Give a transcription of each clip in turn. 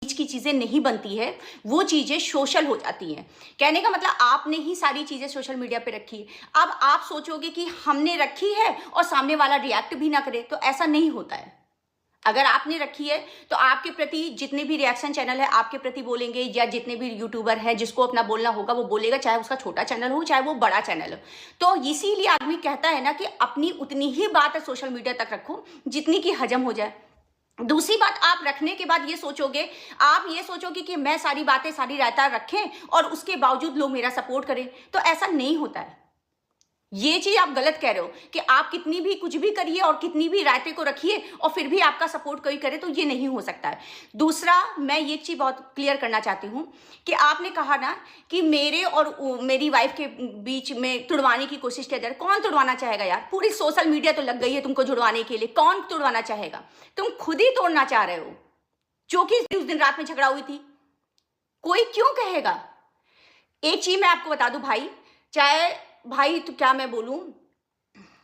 बीच की चीजें नहीं बनती है, वो चीजें सोशल हो जाती हैं। कहने का मतलब आपने ही सारी चीजें सोशल मीडिया पे रखी। अब आप सोचोगे कि हमने रखी है और सामने वाला रिएक्ट भी ना करे, तो ऐसा नहीं होता है। अगर आपने रखी है तो आपके प्रति जितने भी रिएक्शन चैनल है आपके प्रति बोलेंगे, या जितने भी यूट्यूबर है जिसको अपना बोलना होगा वो बोलेगा, चाहे उसका छोटा चैनल हो चाहे वो बड़ा चैनल हो। तो इसीलिए आदमी कहता है ना कि अपनी उतनी ही बात है सोशल मीडिया तक रखो जितनी की हजम हो जाए। दूसरी बात, आप रखने के बाद ये सोचोगे, आप ये सोचोगे कि मैं सारी बातें सारी रायता रखें और उसके बावजूद लोग मेरा सपोर्ट करें, तो ऐसा नहीं होता है। ये चीज आप गलत कह रहे हो कि आप कितनी भी कुछ भी करिए और कितनी भी रायते को रखिए और फिर भी आपका सपोर्ट कोई करे, तो ये नहीं हो सकता है। दूसरा, मैं ये चीज बहुत क्लियर करना चाहती हूँ कि आपने कहा ना कि मेरे और मेरी वाइफ के बीच में तुड़वाने की कोशिश किया जा रहा है। कौन तुड़वाना चाहेगा यार? पूरी सोशल मीडिया तो लग गई है तुमको जुड़वाने के लिए, कौन तुड़वाना चाहेगा? तुम खुद ही तोड़ना चाह रहे हो, जो कि उस दिन रात में झगड़ा हुई थी। कोई क्यों कहेगा? एक चीज मैं आपको बता दूं भाई, चाहे भाई तो क्या मैं बोलूं,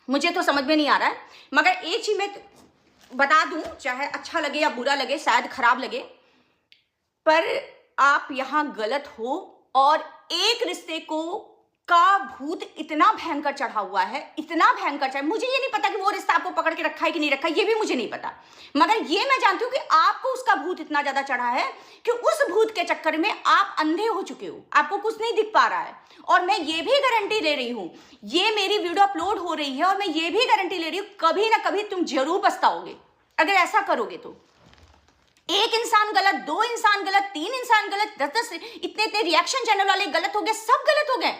मुझे तो समझ में नहीं आ रहा है, मगर एक चीज मैं बता दूं, चाहे अच्छा लगे या बुरा लगे, शायद खराब लगे, पर आप यहां गलत हो। और एक रिश्ते को का भूत इतना भयंकर चढ़ा हुआ है, इतना भयंकर चढ़ा, मुझे ये नहीं पता कि वो रिश्ता आपको पकड़ के रखा है कि नहीं रखा है, ये भी मुझे नहीं पता, मगर ये मैं जानती हूं कि आपको उसका भूत इतना ज्यादा चढ़ा है कि उस भूत के चक्कर में आप अंधे हो चुके हो, आपको कुछ नहीं दिख पा रहा है। और मैं ये भी गारंटी ले रही हूं, ये मेरी वीडियो अपलोड हो रही है और मैं ये भी गारंटी ले रही हूं, कभी ना कभी तुम जरूर पछताओगे अगर ऐसा करोगे तो। एक इंसान गलत, दो इंसान गलत, तीन इंसान गलत, 10 इतने इतने रिएक्शन चैनल वाले गलत हो गए, सब गलत हो गए।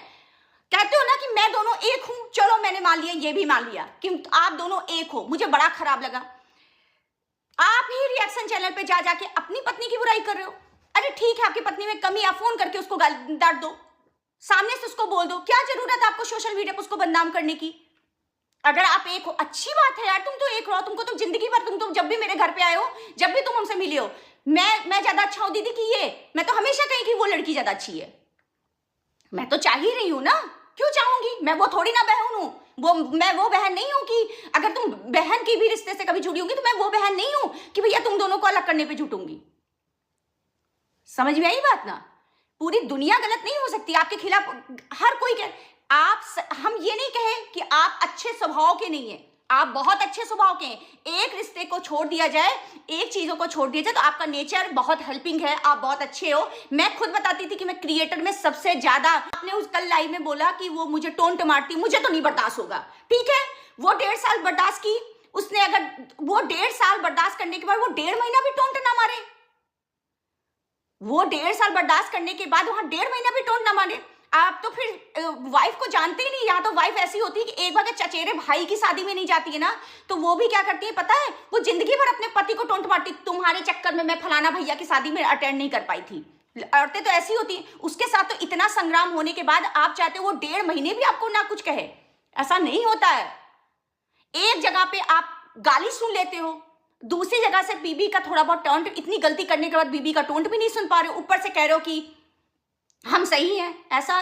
कहते हो ना कि मैं दोनों एक हूं, चलो मैंने मान लिया, ये भी मान लिया कि आप दोनों एक हो, मुझे बड़ा खराब लगा। आप ही रिएक्शन चैनल पे जा जाके अपनी पत्नी की बुराई कर रहे हो। अरे ठीक है, आपकी पत्नी में कमी, आप फोन करके उसको डांट दो, सामने से उसको बोल दो, क्या जरूरत है आपको सोशल मीडिया पर उसको बदनाम करने की? अगर आप एक हो, अच्छी बात है यार, तुम तो एक रहो, तुमको तो जिंदगी भर, तुम तो जब भी मेरे घर पे आए हो, जब भी तुम हमसे मिले हो, मैं ज्यादा अच्छा हूं दीदी कि ये? मैं तो हमेशा कही कि वो लड़की ज्यादा अच्छी है। मैं तो चाह ही रही हूं ना, क्यों चाहूंगी? मैं वो थोड़ी ना बहन हूं, मैं वो बहन नहीं हूं कि अगर तुम बहन की भी रिश्ते से कभी जुड़ी होंगी तो मैं वो बहन नहीं हूं कि भैया तुम दोनों को अलग करने पे जुटूंगी। समझ में आई बात ना? पूरी दुनिया गलत नहीं हो सकती आपके खिलाफ, हर कोई हम ये नहीं कहे कि आप अच्छे स्वभाव के नहीं है, आप बहुत अच्छे स्वभाव के हैं। एक रिश्ते को छोड़ दिया जाए, एक चीजों को छोड़ दिया जाए, तो आपका नेचर बहुत हेल्पिंग है, आप बहुत अच्छे हो। मैं खुद बताती थी कि मैं क्रिएटर में सबसे ज्यादा, आपने उस कल लाइव में बोला कि वो मुझे टोंट मारती, मुझे तो नहीं बर्दाश्त होगा। ठीक है, वो 1.5 साल बर्दाश्त की उसने, अगर वो 1.5 साल बर्दाश्त करने के बाद वो 1.5 महीना भी टोंट ना मारे, वो 1.5 साल बर्दाश्त करने के बाद वहां 1.5 महीना भी टोंट ना मारे, आप तो फिर वाइफ को जानते ही नहीं। यहाँ तो वाइफ ऐसी होती है कि एक बार चचेरे भाई की शादी में नहीं जाती है ना, तो वो भी क्या करती है पता है? वो जिंदगी भर अपने पति को टोंट मारती, तुम्हारे चक्कर में मैं फलाना भैया की शादी में अटेंड नहीं कर पाई थी। औरतें तो ऐसी होती हैं। उसके साथ तो इतना संग्राम होने के बाद आप चाहते हो वो 1.5 महीने भी आपको ना कुछ कहे? ऐसा नहीं होता है। एक जगह पे आप गाली सुन लेते हो, दूसरी जगह से बीबी का थोड़ा बहुत टोंट, इतनी गलती करने के बाद बीबी का टोंट भी नहीं सुन पा रहे हो, ऊपर से कह रहे हो कि हम सही हैं। ऐसा